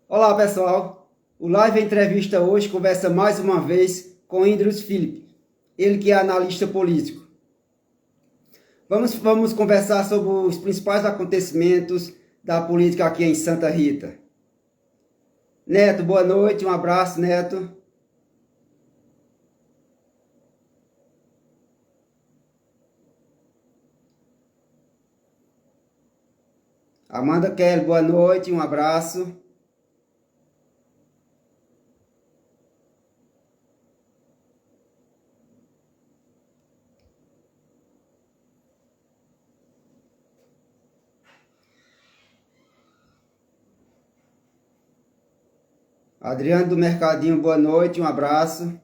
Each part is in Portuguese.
Olá pessoal, o Live Entrevista hoje conversa mais uma vez com Indros Filipe, ele que é analista político. Vamos conversar sobre os principais acontecimentos da política aqui em Santa Rita. Neto, boa noite, um abraço, Neto. Amanda Kelly, boa noite, um abraço. Adriano do Mercadinho, boa noite, um abraço.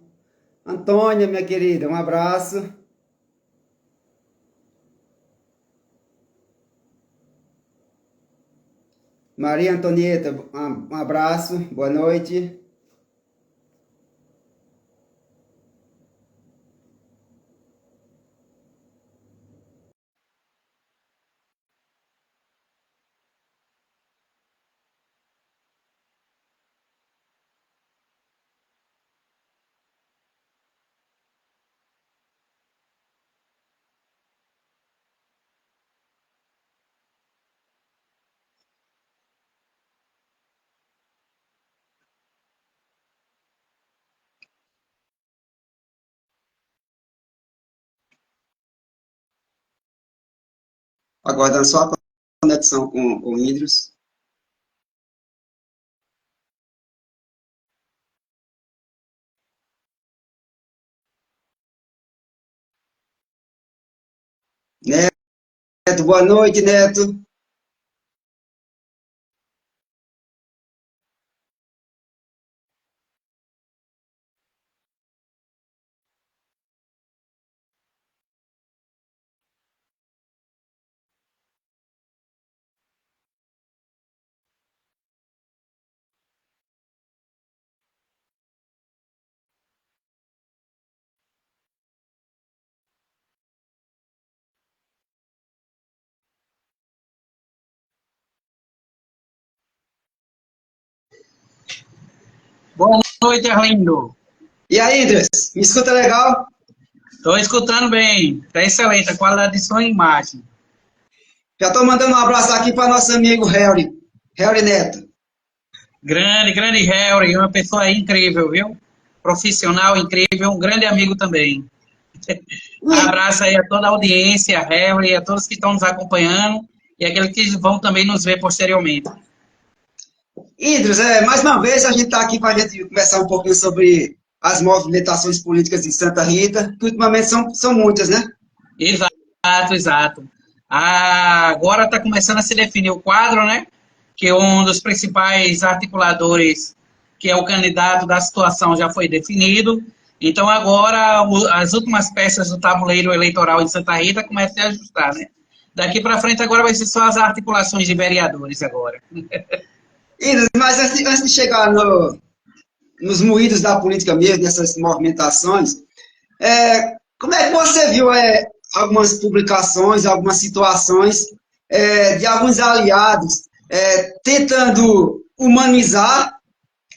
Antônia, minha querida, um abraço. Maria Antonieta, um abraço, boa noite. Aguardando só a conexão com o Indros. Neto, boa noite, Neto. Boa noite, Arlindo. E aí, Indros, me escuta legal? Estou escutando bem. Está excelente a qualidade de som e imagem. Já estou mandando um abraço aqui para nosso amigo Harry Neto. Grande Harry, uma pessoa incrível, viu? Profissional incrível, um grande amigo também. Abraço aí a toda a audiência, a Harry, a todos que estão nos acompanhando e aqueles que vão também nos ver posteriormente. Indros, mais uma vez a gente está aqui para a gente conversar um pouquinho sobre as movimentações políticas em Santa Rita, que ultimamente são muitas, né? Exato. Agora está começando a se definir o quadro, né? Que um dos principais articuladores, que é o candidato da situação, já foi definido. Então, agora, as últimas peças do tabuleiro eleitoral em Santa Rita começam a ajustar, né? Daqui para frente, agora vai ser só as articulações de vereadores agora. Indros, mas antes de chegar nos moídos da política mesmo, nessas movimentações, como é que você viu algumas publicações, algumas situações de alguns aliados tentando humanizar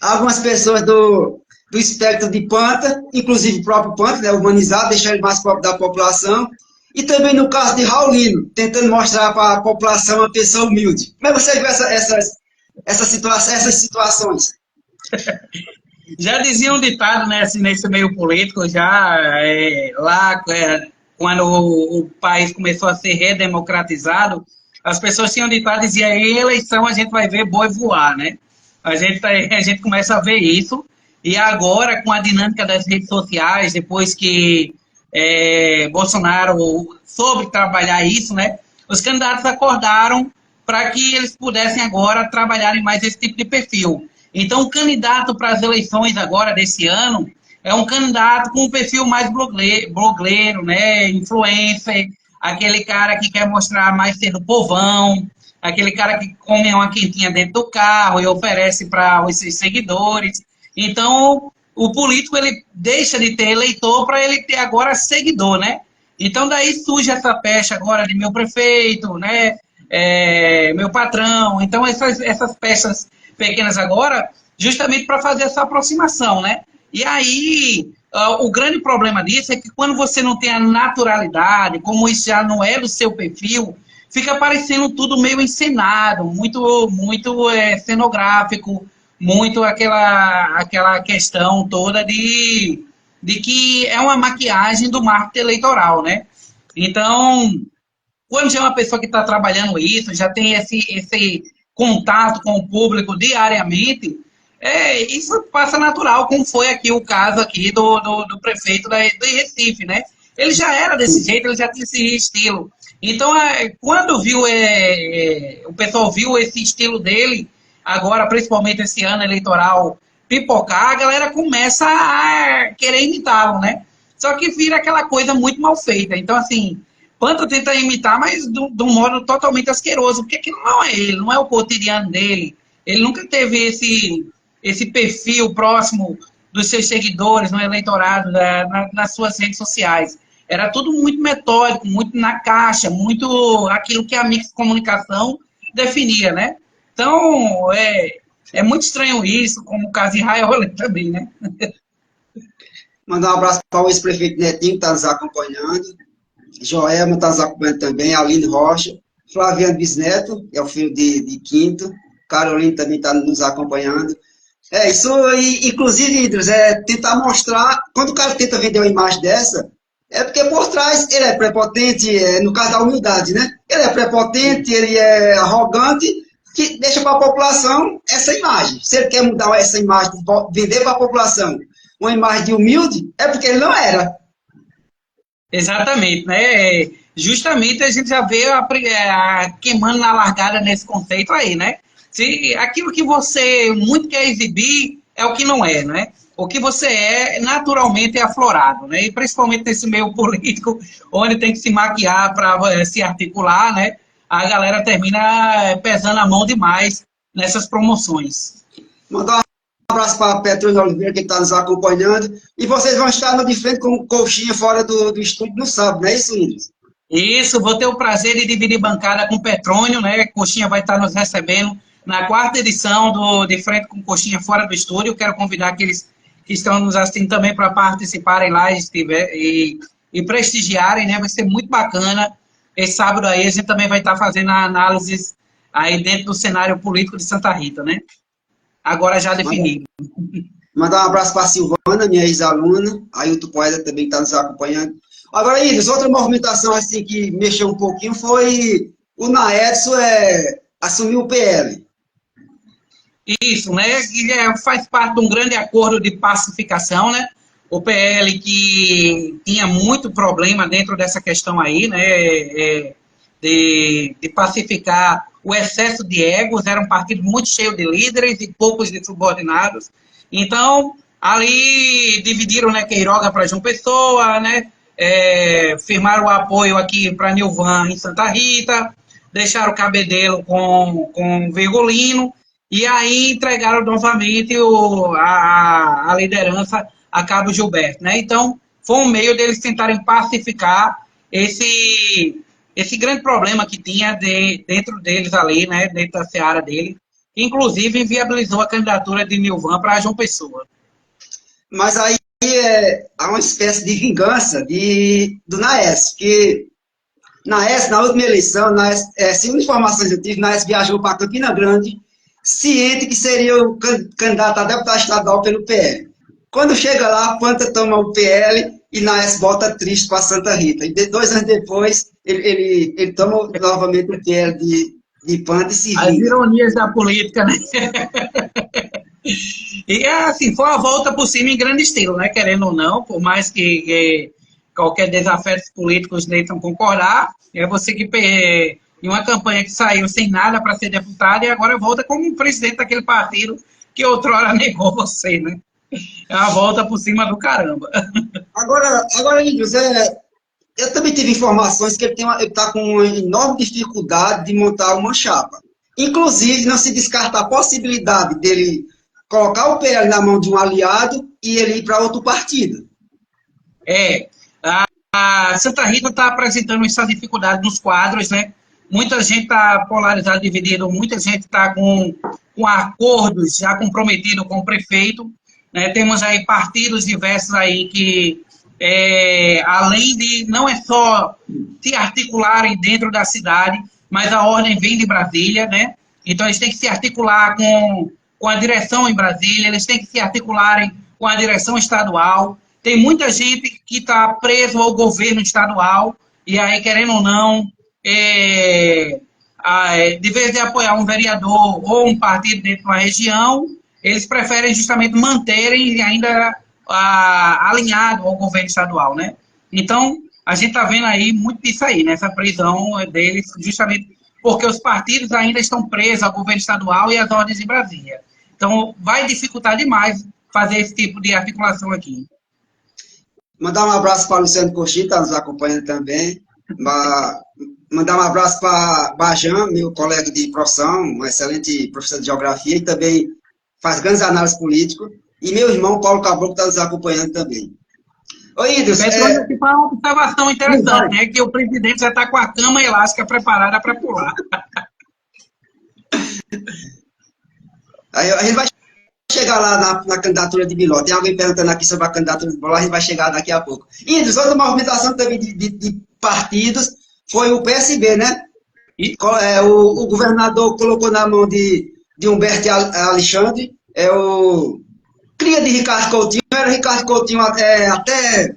algumas pessoas do espectro de Panta, inclusive o próprio Panta, né, humanizar, deixar ele mais próximo da população, e também no caso de Raulino, tentando mostrar para a população uma pessoa humilde. Como é que você viu essas situações? Já dizia um ditado, né, assim, nesse meio político, quando o país começou a ser redemocratizado, as pessoas tinham ditado, dizia, em eleição a gente vai ver boi voar, né? A gente começa a ver isso, e agora, com a dinâmica das redes sociais, depois que Bolsonaro soube trabalhar isso, né? Os candidatos acordaram para que eles pudessem agora trabalharem mais esse tipo de perfil. Então, o candidato para as eleições agora desse ano é um candidato com um perfil mais blogueiro, né? Influencer, aquele cara que quer mostrar mais ser do povão, aquele cara que come uma quentinha dentro do carro e oferece para os seus seguidores. Então, o político ele deixa de ter eleitor para ele ter agora seguidor, né? Então, daí surge essa pecha agora de meu prefeito, né? Meu patrão. Então, essas peças pequenas agora, justamente para fazer essa aproximação, né? E aí, o grande problema disso é que quando você não tem a naturalidade, como isso já não é do seu perfil, fica parecendo tudo meio encenado, muito cenográfico, muito aquela questão toda de que é uma maquiagem do marketing eleitoral, né? Então, quando já é uma pessoa que está trabalhando isso, já tem esse contato com o público diariamente, isso passa natural, como foi aqui o caso aqui do prefeito do Recife, né? Ele já era desse jeito, ele já tinha esse estilo. Então, quando o pessoal viu esse estilo dele, agora, principalmente esse ano eleitoral, pipocar, a galera começa a querer imitá-lo, né? Só que vira aquela coisa muito mal feita. Então, assim, Panta tenta imitar, mas de um modo totalmente asqueroso, porque aquilo não é ele, não é o cotidiano dele. Ele nunca teve esse perfil próximo dos seus seguidores no eleitorado, nas suas redes sociais. Era tudo muito metódico, muito na caixa, muito aquilo que a Mix Comunicação definia, né? Então, é muito estranho isso, como o caso de Raiola também, né? Mandar um abraço para o ex-prefeito Netinho, que está nos acompanhando. Joelma está nos acompanhando também. Aline Rocha. Flaviano Bisneto, é o filho de Quinto. Carolina também está nos acompanhando. Isso aí, inclusive, Idris, tentar mostrar, quando o cara tenta vender uma imagem dessa, é porque por trás ele é prepotente, no caso da humildade, né? Ele é prepotente, ele é arrogante, que deixa para a população essa imagem. Se ele quer mudar essa imagem, vender para a população uma imagem de humilde, é porque ele não era. Exatamente, né? Justamente a gente já vê queimando na largada nesse conceito aí, né? Se aquilo que você muito quer exibir é o que não é, né? O que você é naturalmente é aflorado, né? E principalmente nesse meio político, onde tem que se maquiar para se articular, né? A galera termina pesando a mão demais nessas promoções. Mandar um abraço para a Petrônia Oliveira, que está nos acompanhando. E vocês vão estar no de frente com o Coxinha fora do estúdio no sábado, não é isso, Indras? Isso, vou ter o prazer de dividir bancada com o Petrônio, né? Coxinha vai estar nos recebendo na 4ª edição De Frente com Coxinha fora do estúdio. Quero convidar aqueles que estão nos assistindo também para participarem lá e prestigiarem, né? Vai ser muito bacana. Esse sábado aí a gente também vai estar fazendo a análise aí dentro do cenário político de Santa Rita, né? Agora já definido. Mandar um abraço para a Silvana, minha ex-aluna, a Ailton Poeda também está nos acompanhando. Agora, Iris, outra movimentação assim que mexeu um pouquinho foi o Naedson assumiu o PL. Isso, né? E faz parte de um grande acordo de pacificação, né? O PL que tinha muito problema dentro dessa questão aí, né? De pacificar o excesso de egos, era um partido muito cheio de líderes e poucos de subordinados. Então, ali dividiram, né, Queiroga para João Pessoa, né? Firmaram o apoio aqui para Nilvan em Santa Rita, deixaram o Cabedelo com Virgulino, e aí entregaram novamente a liderança a Cabo Gilberto, né? Então, foi um meio deles tentarem pacificar esse grande problema que tinha dentro deles ali, né? Dentro da seara dele, que inclusive inviabilizou a candidatura de Nilvan para João Pessoa. Mas aí há uma espécie de vingança do Naes, que Naes, na última eleição, segundo informações que eu tive, Naes viajou para Campina Grande, ciente que seria o candidato a deputado estadual pelo PL. Quando chega lá, Panta toma o PL e Naes volta triste para Santa Rita. E 2 anos depois, ele toma novamente o PL de Panta e se vinga. As ironias da política, né? E assim, foi uma volta por cima em grande estilo, né? Querendo ou não, por mais que qualquer desafetos políticos tentam concordar, é você que em uma campanha que saiu sem nada para ser deputado e agora volta como presidente daquele partido que outrora negou você, né? É uma volta por cima do caramba. Agora Indras, eu também tive informações que ele está com uma enorme dificuldade de montar uma chapa. Inclusive, não se descarta a possibilidade dele colocar o PL na mão de um aliado e ele ir para outro partido. A Santa Rita está apresentando essa dificuldade nos quadros, né? muita gente está polarizada, dividido, muita gente está com acordos já comprometidos com o prefeito, né? Temos aí partidos diversos aí que, além de, não é só se articularem dentro da cidade, mas a ordem vem de Brasília, né? Então eles têm que se articular com a direção em Brasília, eles têm que se articularem com a direção estadual. Tem muita gente que está preso ao governo estadual, e aí, querendo ou não, de vez de apoiar um vereador ou um partido dentro de uma região, eles preferem justamente manterem ainda alinhado ao governo estadual, né? Então, a gente está vendo aí muito disso aí, nessa prisão deles, justamente porque os partidos ainda estão presos ao governo estadual e às ordens de Brasília. Então, vai dificultar demais fazer esse tipo de articulação aqui. Mandar um abraço para o Luciano Coxi, que está nos acompanhando também. Mandar um abraço para Bajan, meu colega de profissão, um excelente professor de geografia, e também faz grandes análises políticas. E meu irmão, Paulo Caboclo, está nos acompanhando também. Oi, Idris. Petrônio, que foi uma observação interessante, né? Que o presidente já está com a cama elástica preparada para pular. Aí a gente vai chegar lá na candidatura de Biló. Tem alguém perguntando aqui sobre a candidatura de Biló, a gente vai chegar daqui a pouco. Idris, outra movimentação também de partidos foi o PSB, né? O governador colocou na mão de Humberto Alexandre, o cria de Ricardo Coutinho, era Ricardo Coutinho até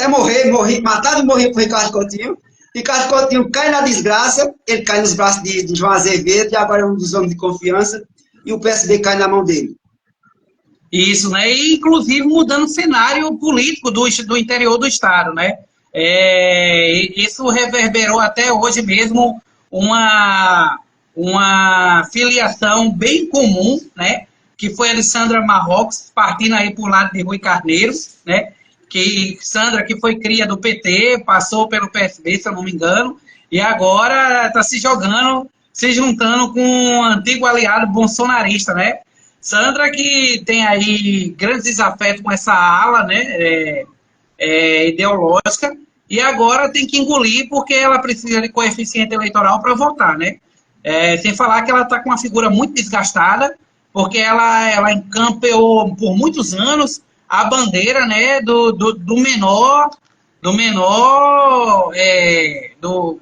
morrer, matado e morrer por Ricardo Coutinho. Ricardo Coutinho cai na desgraça, ele cai nos braços de João Azevedo, e agora é um dos homens de confiança, e o PSB cai na mão dele. Isso, né? E, inclusive, mudando o cenário político do interior do Estado, né? Isso reverberou até hoje mesmo uma filiação bem comum, né? Que foi a de Sandra Marrocos, partindo aí por lado de Rui Carneiro, né? Que Sandra, que foi cria do PT, passou pelo PSB, se eu não me engano, e agora está se juntando com um antigo aliado bolsonarista, né? Sandra, que tem aí grandes desafetos com essa ala, né, ideológica, e agora tem que engolir porque ela precisa de coeficiente eleitoral para votar, né? Sem falar que ela está com uma figura muito desgastada, porque ela encampeou por muitos anos a bandeira, né, do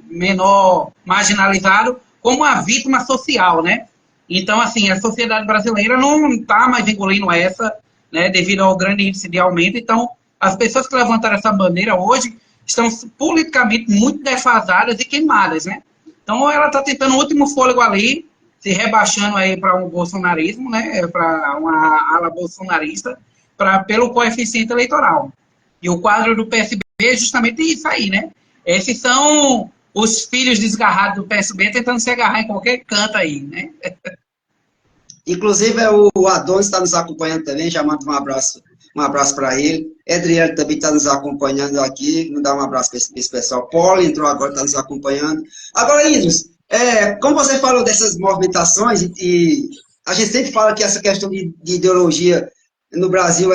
menor marginalizado como a vítima social, né? Então, assim, a sociedade brasileira não está mais engolindo essa, né, devido ao grande índice de aumento. Então, as pessoas que levantaram essa bandeira hoje estão politicamente muito defasadas e queimadas, né? Então, ela está tentando o último fôlego ali, se rebaixando aí para um bolsonarismo, né, para uma ala bolsonarista, pelo coeficiente eleitoral. E o quadro do PSB é justamente isso aí, né? Esses são os filhos desgarrados do PSB tentando se agarrar em qualquer canto aí, né? Inclusive, o Adonis está nos acompanhando também, já mando um abraço para ele. Adriano também está nos acompanhando aqui, mandar um abraço para esse pessoal. Paulo entrou agora, está nos acompanhando. Agora, Idris, como você falou dessas movimentações, e a gente sempre fala que essa questão de ideologia no Brasil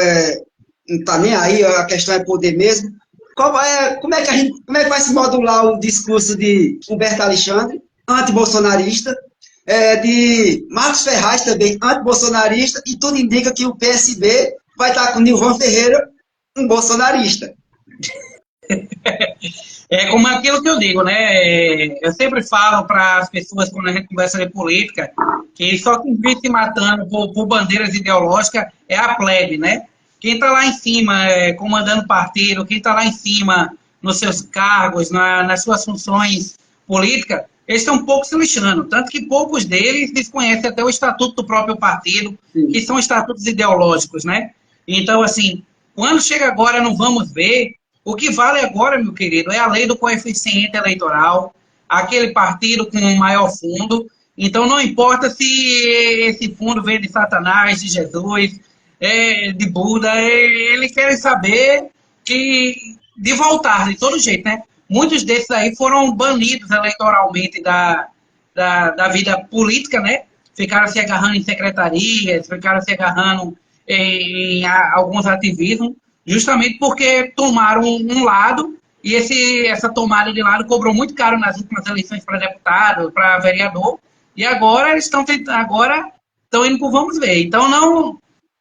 não está nem aí, a questão é poder mesmo. Como é que vai se modular o discurso de Humberto Alexandre, antibolsonarista, de Marcos Ferraz também, antibolsonarista, e tudo indica que o PSB vai estar com o Nilvan Ferreira, um bolsonarista. É como aquilo que eu digo, né? Eu sempre falo para as pessoas, quando a gente conversa de política, que só quem vive se matando por bandeiras ideológicas é a plebe, né? Quem está lá em cima, comandando partido, quem está lá em cima nos seus cargos, nas suas funções políticas, eles estão um pouco se lixando. Tanto que poucos deles desconhecem até o estatuto do próprio partido, que são estatutos ideológicos, né? Então, assim, quando chega agora, não vamos ver. O que vale agora, meu querido, é a lei do coeficiente eleitoral, aquele partido com o maior fundo. Então, não importa se esse fundo vem de Satanás, de Jesus, de Buda, eles querem saber de voltar, de todo jeito, né? Muitos desses aí foram banidos eleitoralmente da vida política, né? Ficaram se agarrando em secretarias, ficaram se agarrando em alguns ativismos, justamente porque tomaram um lado e essa tomada de lado cobrou muito caro nas últimas eleições para deputado, para vereador, e agora eles estão indo para o vamos ver. Então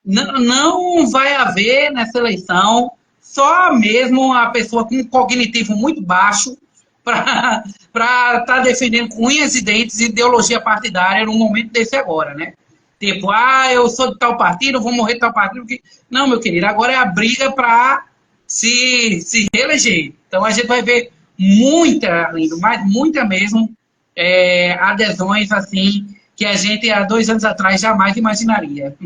não vai haver nessa eleição só mesmo a pessoa com um cognitivo muito baixo para estar defendendo com unhas e dentes ideologia partidária num momento desse agora, né? Tipo, eu sou de tal partido, vou morrer de tal partido. Não, meu querido, agora é a briga para se reeleger. Então a gente vai ver muita, Lindo, mas muita mesmo, adesões assim, que a gente há 2 anos atrás jamais imaginaria.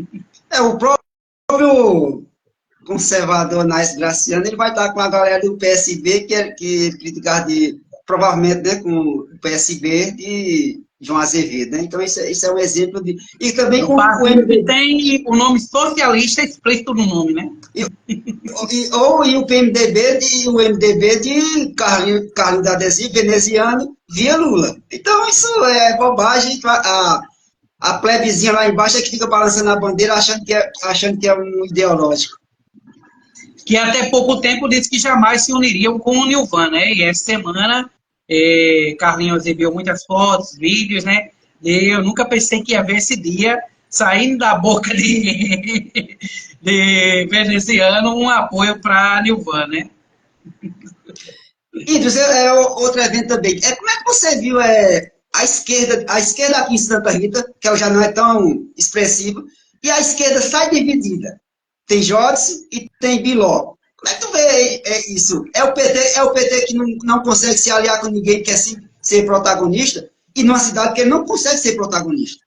O próprio conservador Nais Graciano, ele vai estar com a galera do PSB, que criticar provavelmente, né, com o PSB de João Azevedo, né? Então, isso é um exemplo de... E também com o MDB. Tem o nome socialista explícito no nome, né? E o PMDB o MDB de Carlinhos da Adesivo, veneziano, via Lula. Então, isso é bobagem. A plebezinha lá embaixo é que fica balançando a bandeira achando que é um ideológico. Que até pouco tempo disse que jamais se uniriam com o Nilvan, né? E essa semana, Carlinhos exibiu muitas fotos, vídeos, né? E eu nunca pensei que ia ver esse dia saindo da boca de veneziano um apoio para Nilvan, né? Índios, outro evento também. Como é que você viu a esquerda aqui em Santa Rita, que já não é tão expressivo, e a esquerda sai dividida? Tem Jodice e tem Biló. Como é que tu vê isso? É o PT que não consegue se aliar com ninguém, quer ser protagonista, e numa cidade que ele não consegue ser protagonista.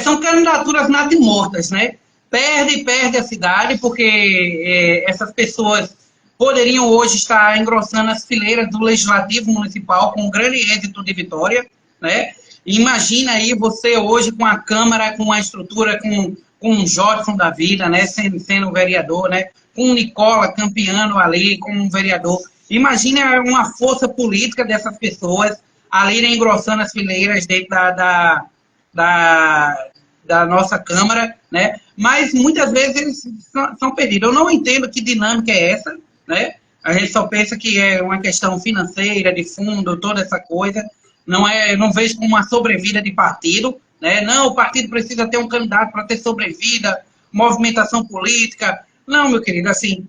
São candidaturas natimortas, né? Perde a cidade, porque essas pessoas poderiam hoje estar engrossando as fileiras do Legislativo Municipal com um grande êxito de vitória, né? Imagina aí você hoje com a Câmara, com a estrutura, com o Jodson da vida, né? Sendo vereador, né? Com o Nicola campeando ali como vereador. Imagina uma força política dessas pessoas ali engrossando as fileiras dentro da nossa Câmara, né? Mas muitas vezes eles são perdidos. Eu não entendo que dinâmica é essa, né? A gente só pensa que é uma questão financeira, de fundo, toda essa coisa. Não vejo como uma sobrevida de partido, né? Não, o partido precisa ter um candidato para ter sobrevida, movimentação política. Não, meu querido, assim,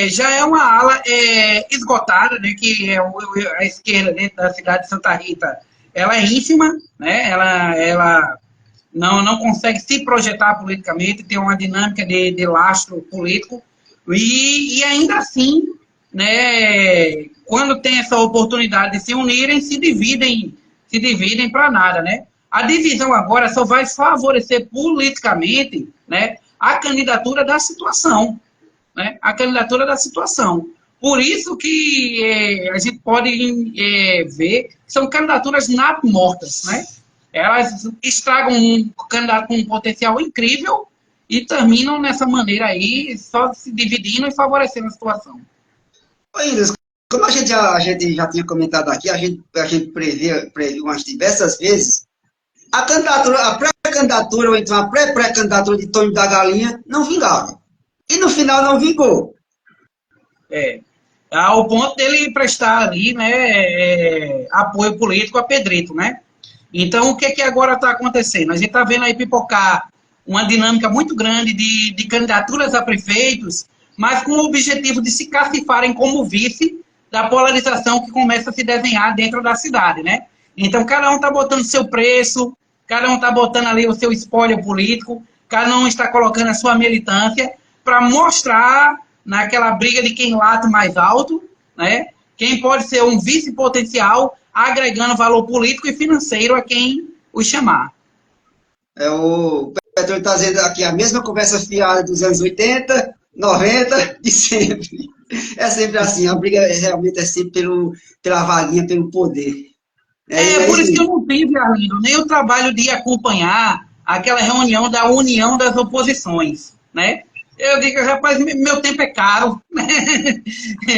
já é uma ala esgotada, né? Que é a esquerda dentro da cidade de Santa Rita. Ela é ínfima, né? Ela não consegue se projetar politicamente, tem uma dinâmica de lastro político, e ainda assim, né, quando tem essa oportunidade de se unirem, se dividem para nada, né? A divisão agora só vai favorecer politicamente, né, a candidatura da situação, né? A candidatura da situação. Por isso que a gente pode ver que são candidaturas mortas, né? Elas estragam um candidato com um potencial incrível e terminam nessa maneira aí, só se dividindo e favorecendo a situação. Índios, como a gente já tinha comentado aqui, a gente previu umas diversas vezes, a pré-candidatura, ou então a pré-candidatura de Tony da Galinha não vingava. E no final não vingou. Ao ponto dele prestar ali, né, apoio político a Pedrito, né? Então, o que agora está acontecendo? A gente está vendo aí pipocar uma dinâmica muito grande de candidaturas a prefeitos, mas com o objetivo de se cacifarem como vice da polarização que começa a se desenhar dentro da cidade, né? Então, cada um está botando seu preço, cada um está botando ali o seu espólio político, cada um está colocando a sua militância para mostrar naquela briga de quem late mais alto, né? Quem pode ser um vice potencial, agregando valor político e financeiro a quem o chamar. O Petróleo está dizendo aqui a mesma conversa fiada dos anos 80, 90, de sempre. É sempre assim, a briga realmente é sempre pela vaguinha, pelo poder. Por isso que eu não tive, Arlindo, nem o trabalho de acompanhar aquela reunião da união das oposições, né? Eu digo, rapaz, meu tempo é caro, né?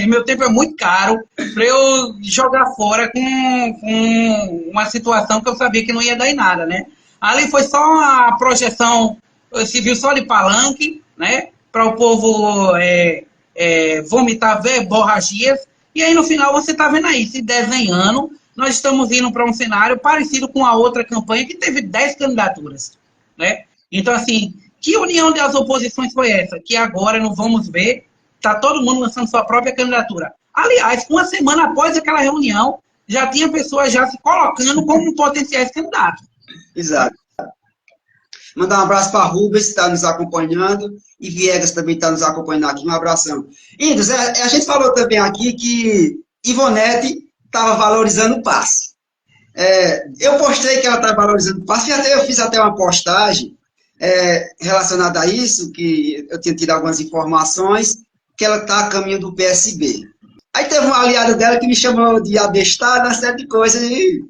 Meu tempo é muito caro para eu jogar fora com uma situação que eu sabia que não ia dar em nada, né? Ali foi só uma projeção civil só de palanque, né? Para o povo vomitar verborragias E aí, no final, você está vendo aí, se desenhando, nós estamos indo para um cenário parecido com a outra campanha, que teve 10 candidaturas, né? Então, assim, que união das oposições foi essa? Que agora, não vamos ver, está todo mundo lançando sua própria candidatura. Aliás, uma semana após aquela reunião, já tinha pessoas já se colocando como potenciais candidatos. Exato. Mandar um abraço para Rubens, que está nos acompanhando, e Viegas também está nos acompanhando aqui. Um abração. Índios, a gente falou também aqui que Ivonete estava valorizando o passe. Eu postei que ela está valorizando o passe, e eu fiz até uma postagem relacionada a isso, que eu tinha tido algumas informações, que ela está a caminho do PSB. Aí teve uma aliada dela que me chamou de abestada, uma série de coisas, e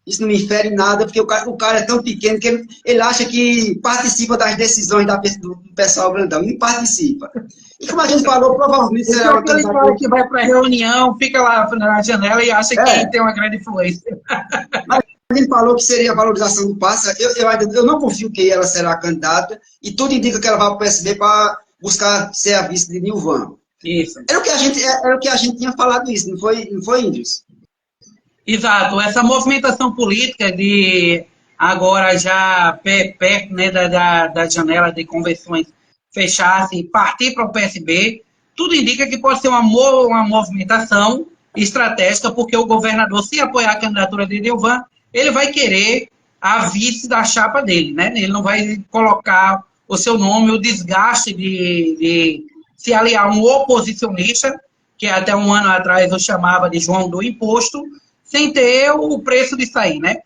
isso não me infere nada, porque o cara é tão pequeno que ele acha que participa das decisões do pessoal grandão, e não participa. E como a gente falou, provavelmente será uma Ele fala que vai para a reunião, fica lá na janela e acha que tem uma grande influência. Mas a gente falou que seria a valorização do passe. Eu não confio que ela será a candidata, e tudo indica que ela vai para o PSB para buscar ser a vice de Nilvan. Isso. Era o que a gente tinha falado isso, não foi, Índios? Exato. Essa movimentação política de agora já perto, né, da janela de convenções fechar-se e partir para o PSB, tudo indica que pode ser uma movimentação estratégica, porque o governador, se apoiar a candidatura de Nilvan, ele vai querer a vice da chapa dele, né? Ele não vai colocar o seu nome, o desgaste de se aliar a um oposicionista, que até um ano atrás eu chamava de João do Imposto, sem ter o preço de sair, né?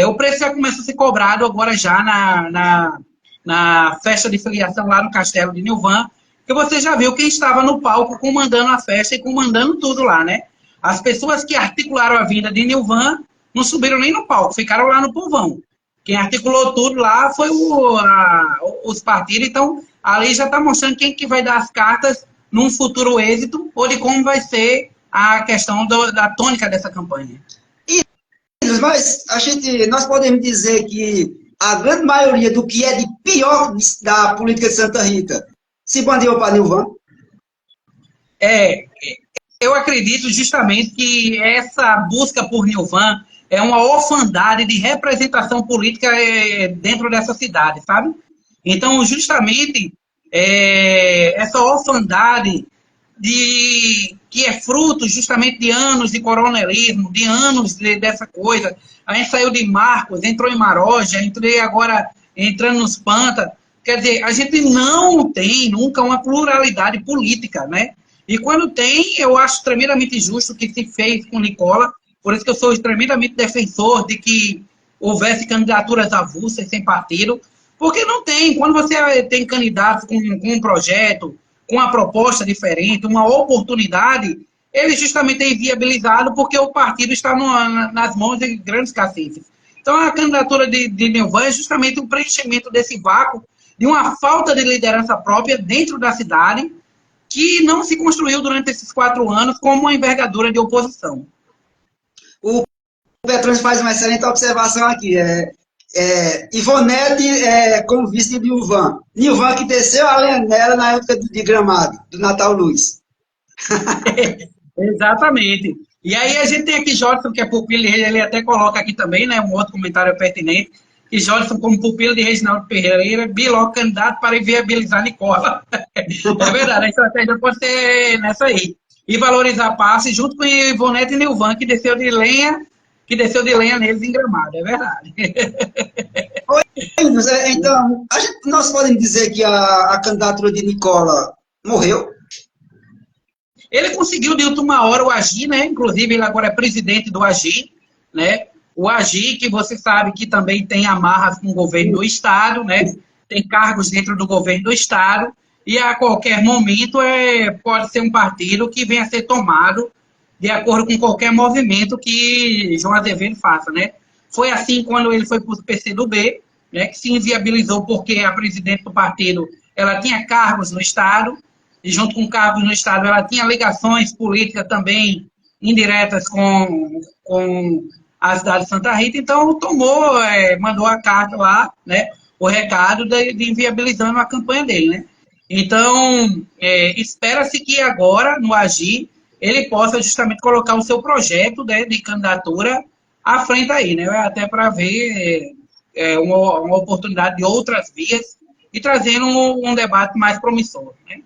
O preço já começa a ser cobrado agora já na festa de filiação lá no Castelo de Nilvan, que você já viu quem estava no palco comandando a festa e comandando tudo lá, né? As pessoas que articularam a vinda de Nilvan não subiram nem no palco, ficaram lá no povão. Quem articulou tudo lá foi os partidos, então ali já está mostrando quem que vai dar as cartas num futuro êxito ou de como vai ser a questão da tônica dessa campanha. Mas nós podemos dizer que a grande maioria do que é de pior da política de Santa Rita se bandeou para Nilvan? Eu acredito justamente que essa busca por Nilvan é uma orfandade de representação política dentro dessa cidade, sabe? Então, justamente, essa orfandade que é fruto justamente de anos de coronelismo, de anos dessa coisa. A gente saiu de Marcos, entrou em Maroja, entrei agora entrando nos Panta. Quer dizer, a gente não tem nunca uma pluralidade política, né? E quando tem, eu acho tremendamente justo o que se fez com Nicola, por isso que eu sou tremendamente defensor de que houvesse candidaturas avulsas, sem partido, porque não tem. Quando você tem candidatos com um projeto, com uma proposta diferente, uma oportunidade, ele justamente é inviabilizado porque o partido está nas mãos de grandes caciques. Então, a candidatura de Nilvan é justamente o preenchimento desse vácuo, de uma falta de liderança própria dentro da cidade, que não se construiu durante esses 4 anos como uma envergadura de oposição. O Petrônio faz uma excelente observação aqui. Ivonete como vice de Nilvan. Nilvan que desceu a lenha nela na época de Gramado, do Natal Luz. Exatamente. E aí a gente tem aqui Jodson, que é pupilo, ele até coloca aqui também, né, um outro comentário pertinente, que Jodson, como pupilo de Reginaldo Pereira, biloco candidato para inviabilizar Nicola. É verdade, a estratégia pode ser nessa aí. E valorizar passe junto com Ivonete e Nilvan, que desceu de lenha neles em Gramado, é verdade. Então, nós podemos dizer que a candidatura de Nicola morreu? Ele conseguiu de última hora o AGI, né? Inclusive, ele agora é presidente do AGI, né? O AGI, que você sabe que também tem amarras com o governo do Estado, né? Tem cargos dentro do governo do Estado, e a qualquer momento pode ser um partido que venha a ser tomado de acordo com qualquer movimento que João Azevedo faça, né? Foi assim quando ele foi para o PCdoB, né, que se inviabilizou porque a presidente do partido ela tinha cargos no Estado, e junto com cargos no Estado ela tinha ligações políticas também indiretas com a cidade de Santa Rita, então mandou a carta lá, né, o recado de inviabilizando a campanha dele, né? Então, espera-se que agora, no AGI, ele possa justamente colocar o seu projeto, né, de candidatura à frente aí, né? Até para ver uma oportunidade de outras vias e trazendo um debate mais promissor, né?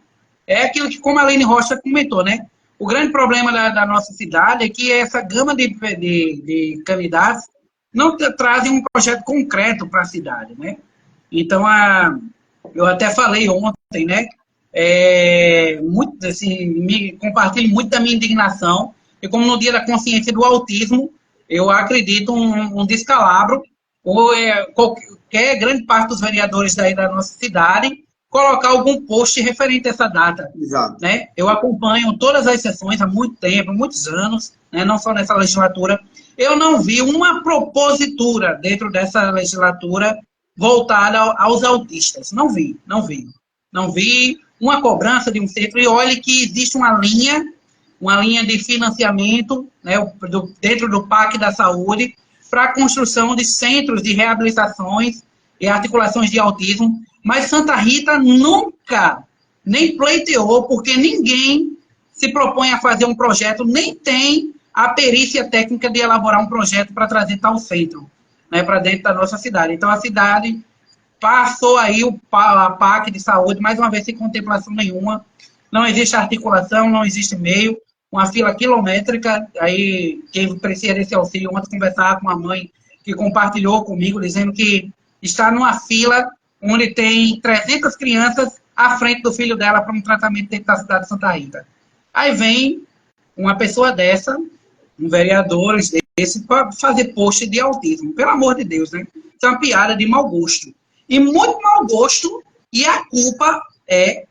É aquilo que, como a Aline Rocha comentou, né? O grande problema da nossa cidade é que essa gama de candidatos não trazem um projeto concreto para a cidade, né? Então, eu até falei ontem, né? Muito, assim, compartilho muito da minha indignação, e como no Dia da Consciência do Autismo, eu acredito um descalabro, ou qualquer grande parte dos vereadores daí da nossa cidade colocar algum post referente a essa data. Exato. Né? Eu acompanho todas as sessões há muito tempo, muitos anos, né? Não só nessa legislatura. Eu não vi uma propositura dentro dessa legislatura voltada aos autistas. Não vi, não vi. Não vi uma cobrança de um centro. E olhe que existe uma linha de financiamento, né, dentro do PAC da Saúde, para a construção de centros de reabilitações e articulações de autismo, mas Santa Rita nunca nem pleiteou, porque ninguém se propõe a fazer um projeto, nem tem a perícia técnica de elaborar um projeto para trazer tal centro, né, para dentro da nossa cidade. Então, a cidade passou aí a PAC de saúde, mais uma vez, sem contemplação nenhuma. Não existe articulação, não existe meio, uma fila quilométrica. Aí, quem precisa desse auxílio, ontem conversava com uma mãe que compartilhou comigo, dizendo que está numa fila onde tem 300 crianças à frente do filho dela para um tratamento dentro da cidade de Santa Rita. Aí vem uma pessoa dessa, um vereador desse, para fazer post de autismo. Pelo amor de Deus, né? Isso é uma piada de mau gosto. E muito mau gosto, e a culpa é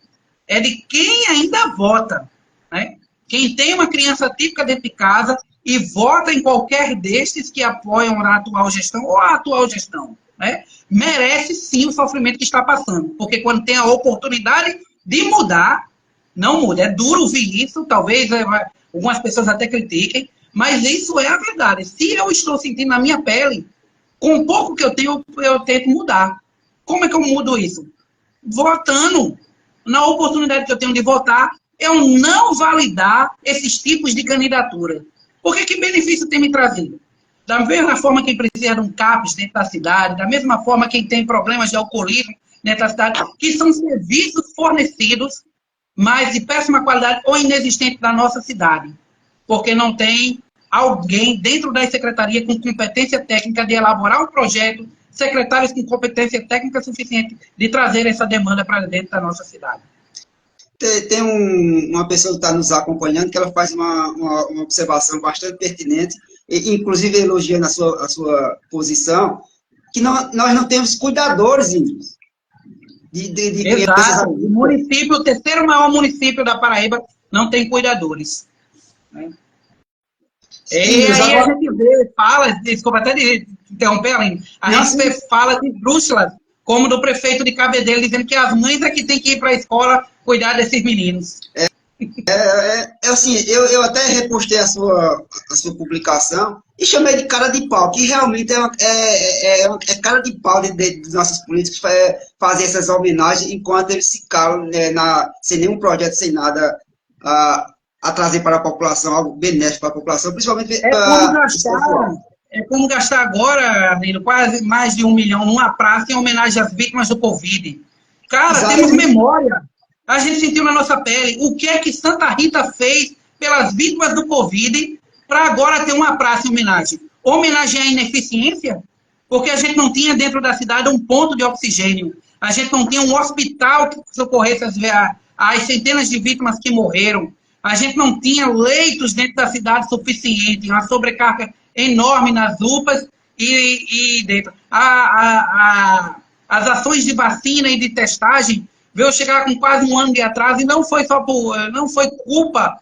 de quem ainda vota, né? Quem tem uma criança típica dentro de casa e vota em qualquer destes que apoiam a atual gestão ou a atual gestão, né? Merece sim o sofrimento que está passando, porque quando tem a oportunidade de mudar, não muda. É duro ouvir isso, talvez algumas pessoas até critiquem, mas isso é a verdade. Se eu estou sentindo na minha pele, com o pouco que eu tenho, eu tento mudar. Como é que eu mudo isso? Votando. Na oportunidade que eu tenho de votar, eu não validar esses tipos de candidatura. Porque que benefício tem me trazido? Da mesma forma quem precisa de um CAPES dentro da cidade, da mesma forma quem tem problemas de alcoolismo dentro da cidade, que são serviços fornecidos, mas de péssima qualidade ou inexistente na nossa cidade. Porque não tem alguém dentro da secretaria com competência técnica de elaborar um projeto, secretários com competência técnica suficiente de trazer essa demanda para dentro da nossa cidade. Tem uma pessoa que está nos acompanhando que ela faz uma observação bastante pertinente, e, inclusive elogiando a sua posição, que nós não temos cuidadores índios de crianças. Exato. O município, o terceiro maior município da Paraíba, não tem cuidadores. Né? Sim, e aí a gente vê, fala, desculpa até de interromper, Aline, gente fala de Brúxulas, como do prefeito de Cabedelo, dizendo que as mães é que tem que ir para a escola cuidar desses meninos. Assim, eu até repostei a sua publicação e chamei de cara de pau, que realmente é cara de pau dos nossos políticos fazer essas homenagens enquanto eles se calam, né, sem nenhum projeto, sem nada a trazer para a população, algo benéfico para a população, principalmente É como gastar agora, Danilo, quase mais de 1 milhão numa praça em homenagem às vítimas do Covid. Cara, exatamente. Temos memória. A gente sentiu na nossa pele o que é que Santa Rita fez pelas vítimas do Covid para agora ter uma praça em homenagem. Homenagem à ineficiência, porque a gente não tinha dentro da cidade um ponto de oxigênio. A gente não tinha um hospital que socorresse as centenas de vítimas que morreram. A gente não tinha leitos dentro da cidade suficiente, uma sobrecarga enorme nas UPAs e dentro. As ações de vacina e de testagem veio chegar com quase 1 ano de atraso, e não foi culpa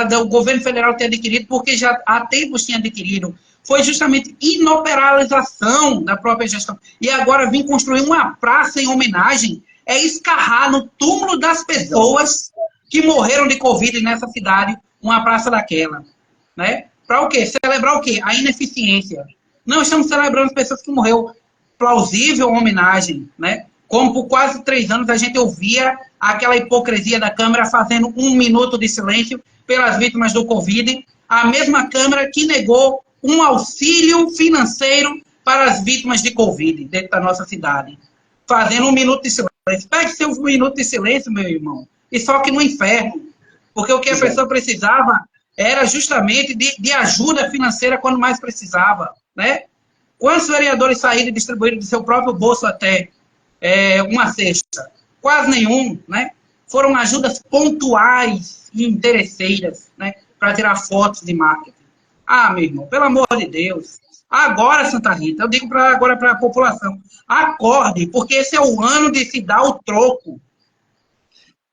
do governo federal ter adquirido, porque já há tempos tinha adquirido. Foi justamente inoperalização da própria gestão. E agora vir construir uma praça em homenagem é escarrar no túmulo das pessoas que morreram de Covid nessa cidade, uma praça daquela. Né? Para o quê? Celebrar o quê? A ineficiência. Não estamos celebrando as pessoas que morreram. Plausível homenagem, né? Como por quase 3 anos a gente ouvia aquela hipocrisia da Câmara fazendo 1 minuto de silêncio pelas vítimas do Covid, a mesma Câmara que negou um auxílio financeiro para as vítimas de Covid dentro da nossa cidade, fazendo 1 minuto de silêncio. Pegue seu 1 minuto de silêncio, meu irmão, e só que no inferno, porque o que a pessoa precisava era justamente de ajuda financeira quando mais precisava, né? Quantos vereadores saíram e distribuíram do seu próprio bolso até uma cesta? Quase nenhum, né? Foram ajudas pontuais e interesseiras, né? Para tirar fotos de marketing. Ah, meu irmão, pelo amor de Deus. Agora, Santa Rita, eu digo agora para a população, acorde, porque esse é o ano de se dar o troco.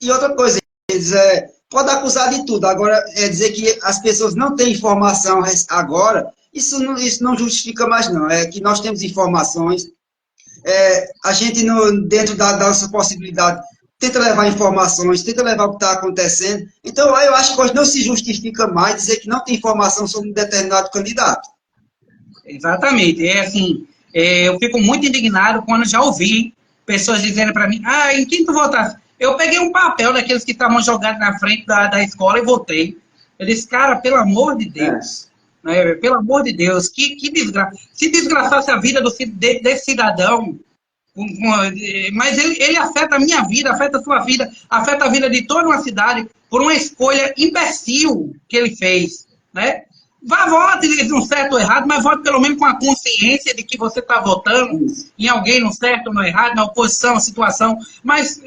E outra coisa, eles, pode acusar de tudo, agora dizer que as pessoas não têm informação agora, isso não justifica mais não, é que nós temos informações, a gente dentro da nossa possibilidade tenta levar informações, tenta levar o que está acontecendo, então eu acho que hoje não se justifica mais dizer que não tem informação sobre um determinado candidato. Exatamente, assim, eu fico muito indignado quando já ouvi pessoas dizendo para mim, em quem tu votasse? Eu peguei um papel daqueles que estavam jogados na frente da escola e votei. Eu disse, cara, pelo amor de Deus, né, pelo amor de Deus, que desgraça. Se desgraçasse a vida desse cidadão, mas ele afeta a minha vida, afeta a sua vida, afeta a vida de toda uma cidade por uma escolha imbecil que ele fez, né? Vote no certo ou errado, mas vote pelo menos com a consciência de que você está votando em alguém no certo ou no errado, na oposição, na situação, mas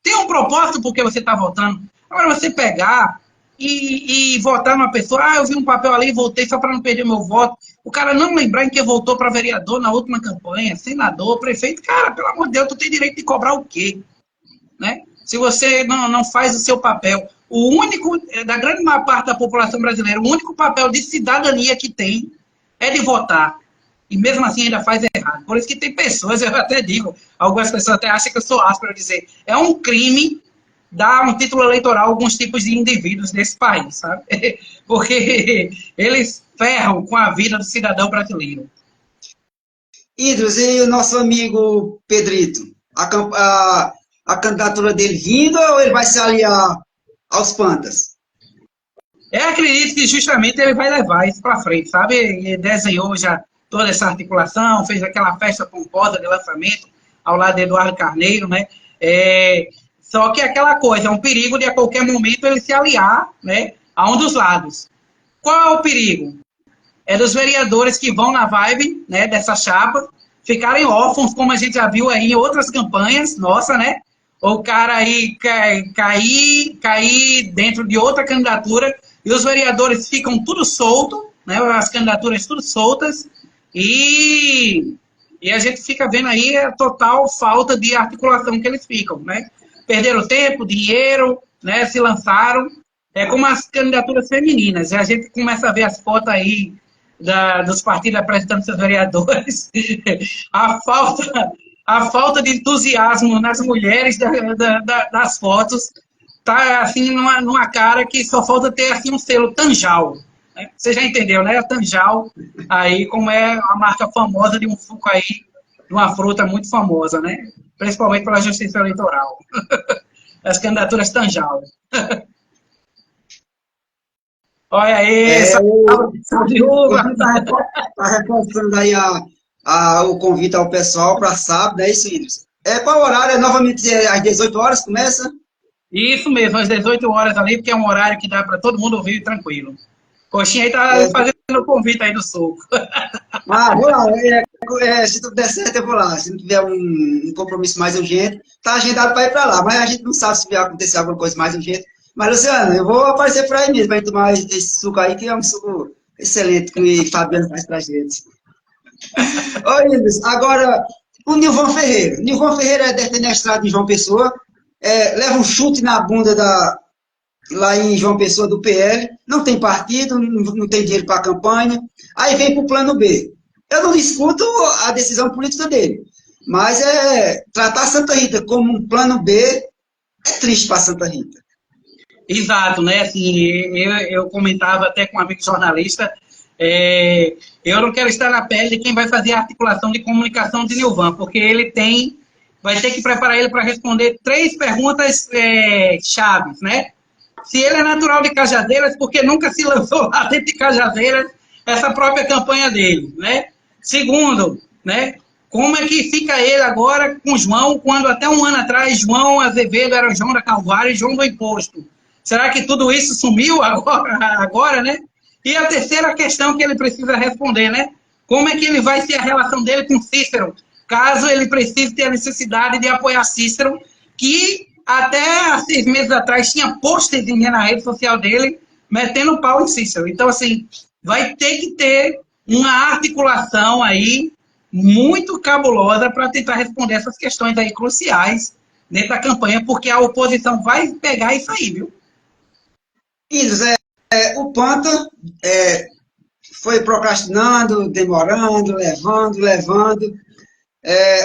tem um propósito por que você está votando. Agora, você pegar e votar numa pessoa, eu vi um papel ali e votei só para não perder meu voto, o cara não lembrar em que votou para vereador na última campanha, senador, prefeito, cara, pelo amor de Deus, tu tem direito de cobrar o quê? Né? Se você não faz o seu papel, o único, da grande maior parte da população brasileira, o único papel de cidadania que tem é de votar. E mesmo assim ainda faz errado. Por isso que tem pessoas, eu até digo, algumas pessoas até acham que eu sou áspero a dizer, é um crime dar um título eleitoral a alguns tipos de indivíduos desse país, sabe? Porque eles ferram com a vida do cidadão brasileiro. Idros, e o nosso amigo Pedrito? A candidatura dele vindo ou ele vai se aliar aos pandas? Eu acredito que justamente ele vai levar isso para frente, sabe? Ele desenhou já toda essa articulação, fez aquela festa pomposa de lançamento ao lado de Eduardo Carneiro, né? Só que aquela coisa, é um perigo de a qualquer momento ele se aliar, né, a um dos lados. Qual é o perigo? É dos vereadores que vão na vibe, né, dessa chapa, ficarem órfãos, como a gente já viu aí em outras campanhas, nossa, né? O cara aí cair dentro de outra candidatura e os vereadores ficam tudo solto, né, as candidaturas tudo soltas, e a gente fica vendo aí a total falta de articulação que eles ficam, né? Perderam tempo, dinheiro, né, se lançaram, como as candidaturas femininas, a gente começa a ver as fotos aí dos partidos apresentando seus vereadores, a falta de entusiasmo nas mulheres das fotos tá assim numa cara que só falta ter assim um selo Tanjal, né? Você já entendeu, né? Tanjal aí como é a marca famosa de um suco aí, de uma fruta muito famosa, né? Principalmente pela justiça eleitoral. As candidaturas Tanjal. Olha aí, sal de uva. Está reforçando aí o convite ao pessoal para sábado, é isso, Idris? Qual o horário? Novamente às 18 horas começa? Isso mesmo, às 18 horas ali, porque é um horário que dá para todo mundo ouvir tranquilo. Coxinha aí tá fazendo o convite aí do suco. Vou lá. Se tudo der certo, eu vou lá. Se não tiver um compromisso mais urgente, tá agendado para ir para lá. Mas a gente não sabe se vai acontecer alguma coisa mais urgente. Mas, Luciano, eu vou aparecer por aí mesmo para tomar esse suco aí, que é um suco excelente que o Fabiano faz pra gente. Oi, Idris, agora, o Nilvan Ferreira. Nilvan Ferreira é defenestrado em João Pessoa, leva um chute na bunda lá em João Pessoa do PL, não tem partido, não tem dinheiro para a campanha, aí vem para o plano B. Eu não discuto a decisão política dele, mas tratar Santa Rita como um plano B é triste para Santa Rita. Exato, né? Assim, eu comentava até com um amigo jornalista, eu não quero estar na pele de quem vai fazer a articulação de comunicação de Nilvan, porque ele tem vai ter que preparar ele para responder 3 perguntas chaves, né? Se ele é natural de Cajazeiras, porque nunca se lançou lá dentro de Cajazeiras essa própria campanha dele, né? Segundo, né? Como é que fica ele agora com João, quando até um ano atrás João Azevedo era João da Calvário e João do Imposto? Será que tudo isso sumiu agora, né? E a terceira questão que ele precisa responder, né? Como é que ele vai ser a relação dele com Cícero, caso ele precise ter a necessidade de apoiar Cícero, que até 6 meses atrás tinha postzinha na rede social dele, metendo pau em Cícero. Então, assim, vai ter que ter uma articulação aí muito cabulosa para tentar responder essas questões aí cruciais dentro da campanha, porque a oposição vai pegar isso aí, viu? Isso, o Panta foi procrastinando, demorando, levando,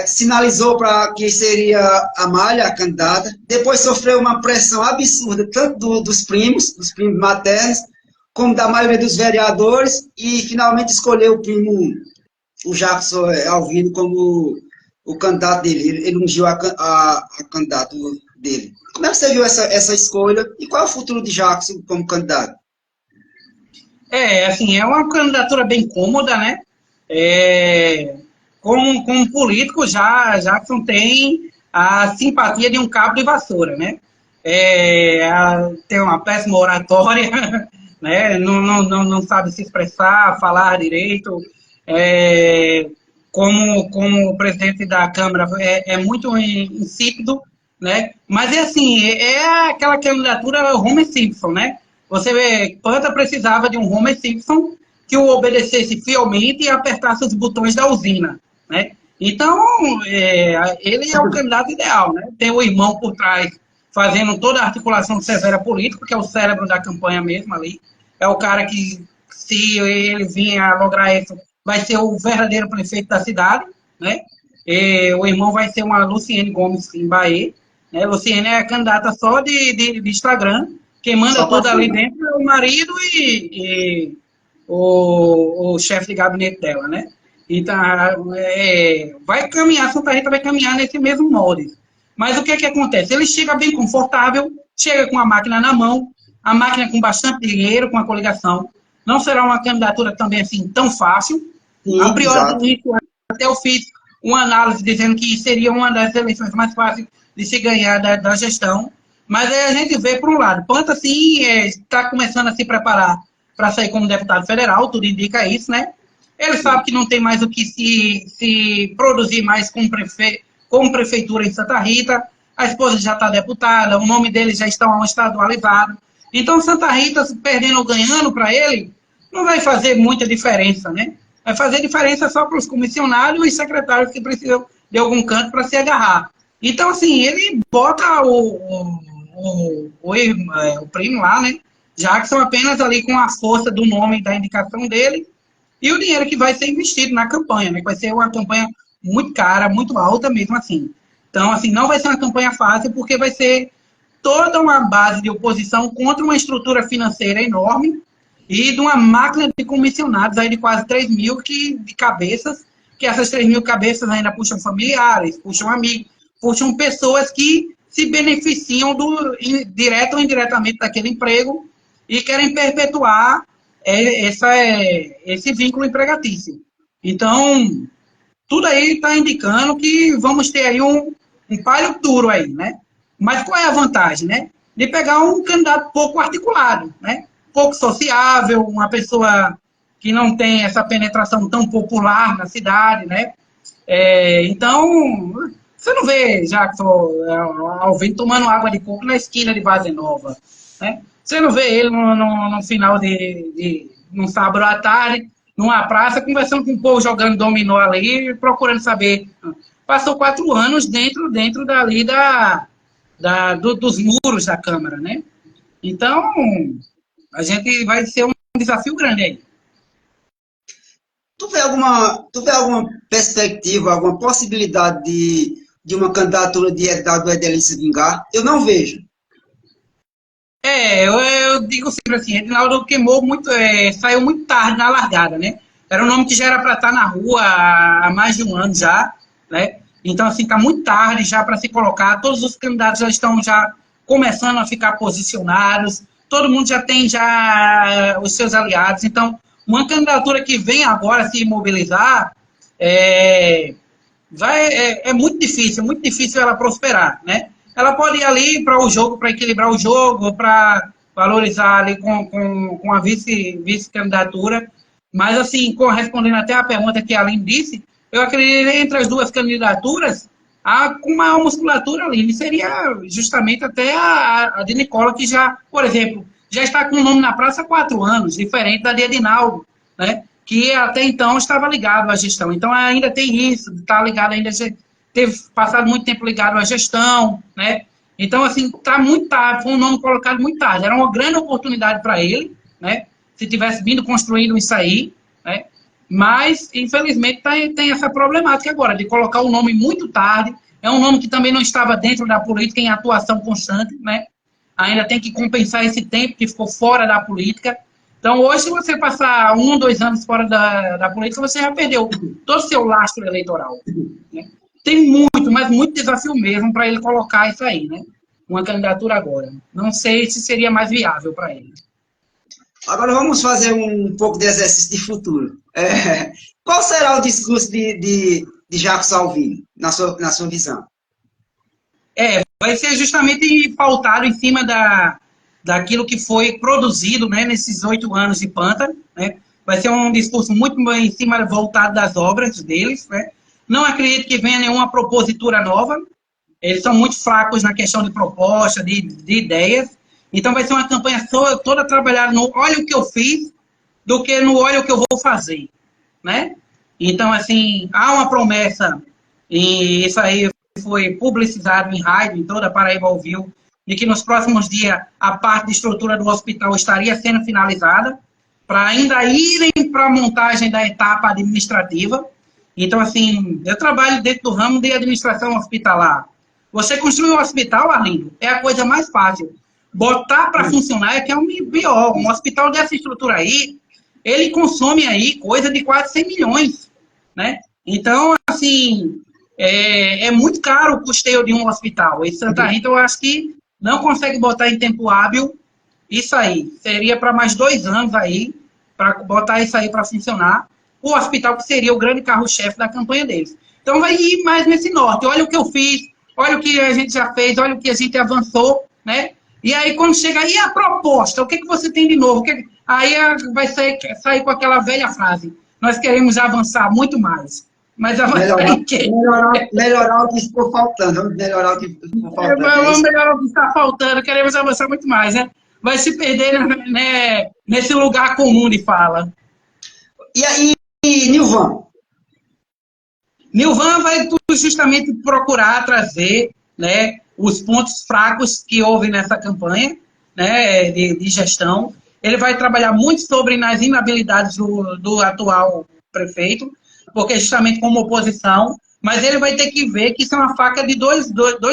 sinalizou para que seria a Malha a candidata, depois sofreu uma pressão absurda, tanto dos primos maternos, como da maioria dos vereadores, e finalmente escolheu o primo, o Jackson Alvino, como o candidato dele. Ele ungiu a candidato dele. Como é que você viu essa escolha e qual é o futuro de Jackson como candidato? Assim, é uma candidatura bem cômoda, né? Como político, Jackson tem a simpatia de um cabo de vassoura, né? Tem uma péssima oratória, né? Não sabe se expressar, falar direito. Como presidente da Câmara, é muito insípido, né? Mas assim, é aquela candidatura Homer Simpson, né? Você vê, Panta precisava de um Homer Simpson que o obedecesse fielmente e apertasse os botões da usina, né? Então, ele é o candidato ideal, né? Tem o irmão por trás fazendo toda a articulação severa política, que é o cérebro da campanha mesmo ali. É o cara que, se ele vir a lograr isso, vai ser o verdadeiro prefeito da cidade, né? O irmão vai ser uma Luciene Gomes em Bahia, né? Luciene é candidata só de Instagram, quem manda tudo ali dentro é o marido e o chefe de gabinete dela, né? Então, vai caminhar, Santa Rita vai caminhar nesse mesmo molde. Mas o que acontece? Ele chega bem confortável, chega com a máquina na mão, a máquina com bastante dinheiro, com a coligação. Não será uma candidatura também assim tão fácil. Sim, a priori, exato. do início, até eu fiz uma análise dizendo que seria uma das eleições mais fáceis de se ganhar da gestão. Mas aí a gente vê, por um lado, Panta, sim, está começando a se preparar para sair como deputado federal, tudo indica isso, né? Ele sabe que não tem mais o que se produzir mais como prefeitura em Santa Rita, a esposa já está deputada, o nome dele já está estadualizado. Então, Santa Rita, perdendo ou ganhando para ele, não vai fazer muita diferença, né? Vai fazer diferença só para os comissionários e secretários que precisam de algum canto para se agarrar. Então, assim, ele bota o primo lá, né? Jackson apenas ali com a força do nome e da indicação dele e o dinheiro que vai ser investido na campanha, né? Que vai ser uma campanha muito cara, muito alta mesmo assim. Então, assim, não vai ser uma campanha fácil porque vai ser toda uma base de oposição contra uma estrutura financeira enorme e de uma máquina de comissionados aí de quase 3 mil de cabeças, que essas 3 mil cabeças ainda puxam familiares, puxam amigos, puxam pessoas que se beneficiam direto ou indiretamente daquele emprego e querem perpetuar esse vínculo empregatício. Então, tudo aí está indicando que vamos ter aí um palio duro aí, né? Mas qual é a vantagem, né? De pegar um candidato pouco articulado, né? Pouco sociável, uma pessoa que não tem essa penetração tão popular na cidade, né? Então, você não vê Jackson Alvim tomando água de coco na esquina de Várzea Nova, né? Você não vê ele no final num sábado à tarde, numa praça, conversando com o povo, jogando dominó ali, procurando saber. Passou 4 anos dentro dali dos muros da Câmara, né? Então, a gente vai ser um desafio grande aí. Tu vê alguma perspectiva, alguma possibilidade de uma candidatura de Edgardo Edelício vingar? Eu não vejo. Eu digo sempre assim, Edinaldo queimou muito, saiu muito tarde na largada, né? Era um nome que já era para estar na rua há mais de um ano já, né? Então, assim, está muito tarde já para se colocar. Todos os candidatos já estão já começando a ficar posicionados. Todo mundo já tem já os seus aliados. Então, uma candidatura que vem agora se mobilizar é muito difícil ela prosperar, né? Ela pode ir ali para o jogo, para equilibrar o jogo, para valorizar ali com a vice-candidatura, mas assim, respondendo até a pergunta que a Aline disse, eu acredito que entre as duas candidaturas, com maior musculatura, Aline, seria justamente até a de Nicola, que já, por exemplo, já está com o nome na praça há 4 anos, diferente da de Edinaldo, né? Que até então estava ligado à gestão. Então, ainda tem isso, está ligado ainda, teve passado muito tempo ligado à gestão, né? Então, assim, está muito tarde, foi um nome colocado muito tarde. Era uma grande oportunidade para ele, né? Se tivesse vindo construindo isso aí, né? Mas, infelizmente, tem essa problemática agora, de colocar o nome muito tarde. É um nome que também não estava dentro da política em atuação constante, né? Ainda tem que compensar esse tempo que ficou fora da política. Então, hoje, se você passar 1, 2 anos fora da política, você já perdeu todo o seu lastro eleitoral, né? Tem muito, mas muito desafio mesmo para ele colocar isso aí, né? Uma candidatura agora. Não sei se seria mais viável para ele. Agora vamos fazer um pouco de exercício de futuro. Qual será o discurso de Jaco Salvini, na sua visão? Vai ser justamente pautado em cima daquilo que foi produzido, né, nesses 8 anos de Panta, né? Vai ser um discurso muito em cima voltado das obras deles, né? Não acredito que venha nenhuma propositura nova. Eles são muito fracos na questão de proposta, de ideias. Então vai ser uma campanha toda trabalhada no olha o que eu fiz, do que no olha o que eu vou fazer, né? Então, assim, há uma promessa, e isso aí foi publicizado em rádio, em toda a Paraíba ouviu, de que nos próximos dias a parte de estrutura do hospital estaria sendo finalizada, para ainda irem para a montagem da etapa administrativa. Então, assim, eu trabalho dentro do ramo de administração hospitalar. Você construir um hospital, Arlindo, é a coisa mais fácil. Botar para funcionar é que é o pior. Um hospital dessa estrutura aí, ele consome aí coisa de quase 100 milhões, né? Então, assim, é muito caro o custeio de um hospital. E Santa Rita, eu acho que não consegue botar em tempo hábil isso aí. Seria para mais 2 anos aí, para botar isso aí para funcionar. O hospital que seria o grande carro-chefe da campanha deles. Então, vai ir mais nesse norte. Olha o que eu fiz, olha o que a gente já fez, olha o que a gente avançou, né? E aí, quando chega aí a proposta, o que você tem de novo? Aí vai sair com aquela velha frase. Nós queremos avançar muito mais. Mas avançar em quê? Melhorar o que ficou faltando. Vamos melhorar o que ficou faltando. Vamos melhorar o que está faltando. Queremos avançar muito mais, né? Vai se perder, né, nesse lugar comum de fala. E aí, Nilvan? Nilvan vai justamente procurar trazer, né, os pontos fracos que houve nessa campanha, né, de gestão. Ele vai trabalhar muito sobre nas inabilidades do atual prefeito, porque justamente como oposição, mas ele vai ter que ver que isso é uma faca de dois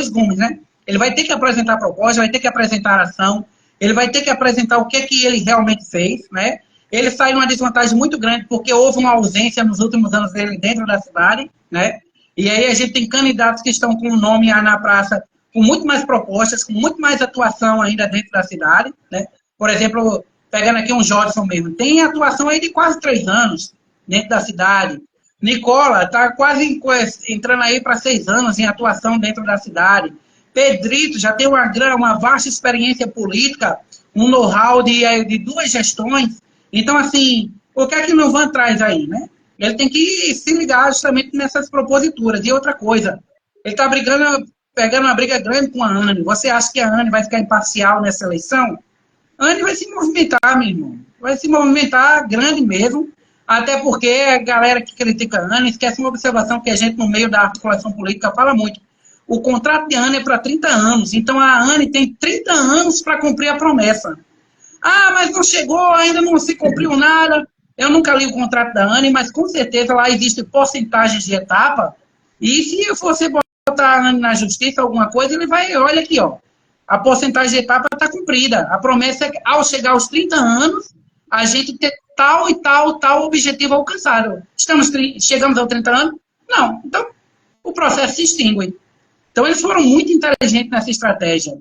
gumes, né? Ele vai ter que apresentar proposta, vai ter que apresentar ação, ele vai ter que apresentar o que ele realmente fez, né? Ele sai numa desvantagem muito grande, porque houve uma ausência nos últimos anos dele dentro da cidade, né? E aí a gente tem candidatos que estão com o nome na praça, com muito mais propostas, com muito mais atuação ainda dentro da cidade, né? Por exemplo, pegando aqui um Jodson mesmo, tem atuação aí de quase 3 anos dentro da cidade. Nicola está quase entrando aí para 6 anos em atuação dentro da cidade. Pedrito já tem uma vasta experiência política, um know-how de 2 gestões. Então, assim, o que é que o Nilvan traz aí, né? Ele tem que se ligar justamente nessas proposituras. E outra coisa, ele está pegando uma briga grande com a Anne. Você acha que a Anne vai ficar imparcial nessa eleição? A Anne vai se movimentar, meu irmão. Vai se movimentar grande mesmo, até porque a galera que critica a Anne esquece uma observação que a gente, no meio da articulação política, fala muito. O contrato de Anne é para 30 anos, então a Anne tem 30 anos para cumprir a promessa. Ah, mas não chegou, ainda não se cumpriu nada. Eu nunca li o contrato da Anne, mas com certeza lá existe porcentagens de etapa. E se você botar a Anne na justiça, alguma coisa, ele vai, olha aqui, ó. A porcentagem de etapa está cumprida. A promessa é que ao chegar aos 30 anos, a gente ter tal e tal objetivo alcançado. Chegamos aos 30 anos? Não. Então, o processo se extingue. Então, eles foram muito inteligentes nessa estratégia.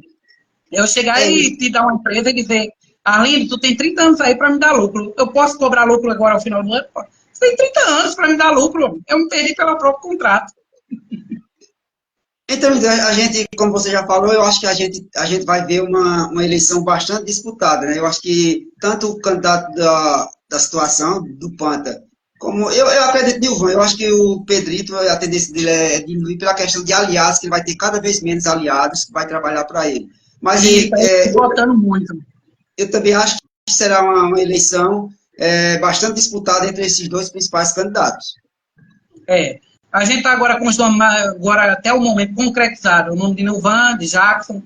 Eu chegar e te dar uma empresa e dizer, Arlindo, tu tem 30 anos aí para me dar lucro. Eu posso cobrar lucro agora ao final do ano? Você tem 30 anos para me dar lucro. Eu me perdi pelo próprio contrato. Então, a gente, como você já falou, eu acho que a gente vai ver uma eleição bastante disputada, né? Eu acho que tanto o candidato da situação, do Panta, como eu acredito em Nilvan, eu acho que o Pedrito, a tendência dele é diminuir pela questão de aliados, que ele vai ter cada vez menos aliados que vai trabalhar para ele. Mas votando muito. Eu também acho que será uma eleição bastante disputada entre esses dois principais candidatos. A gente está agora com os nomes, agora até o momento, concretizado. O nome de Nilvan, de Jackson,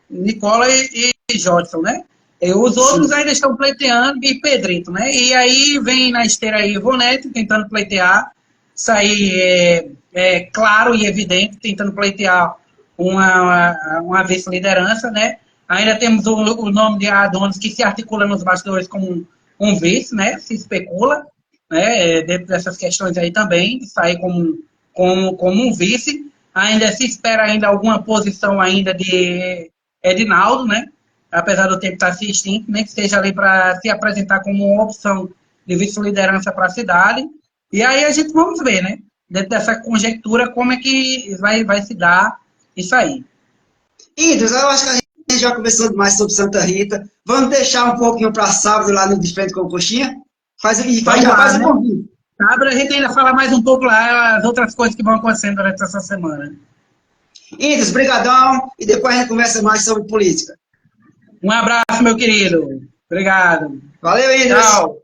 Nicola e Jodson, né? E os outros ainda estão pleiteando, e Pedrito, né? E aí vem na esteira aí Ivonete tentando pleitear, isso aí é claro e evidente, tentando pleitear uma vice-liderança, né? Ainda temos o nome de Adonis, que se articula nos bastidores como um vice, né? Se especula, né? Dentro dessas questões aí também, de sair como um vice. Ainda se espera ainda alguma posição ainda de Edinaldo, né? Apesar do tempo estar se extinto, nem que seja ali para se apresentar como uma opção de vice-liderança para a cidade. E aí a gente vamos ver, né? Dentro dessa conjectura, como é que vai se dar isso aí. Idris, eu acho que a gente já conversou demais sobre Santa Rita. Vamos deixar um pouquinho para sábado lá no De Frente com Coxinha? Faz um convite. Sábado a gente ainda fala mais um pouco lá as outras coisas que vão acontecendo durante essa semana. Idris, brigadão. E depois a gente conversa mais sobre política. Um abraço, meu querido. Obrigado. Valeu, Idris. Tchau.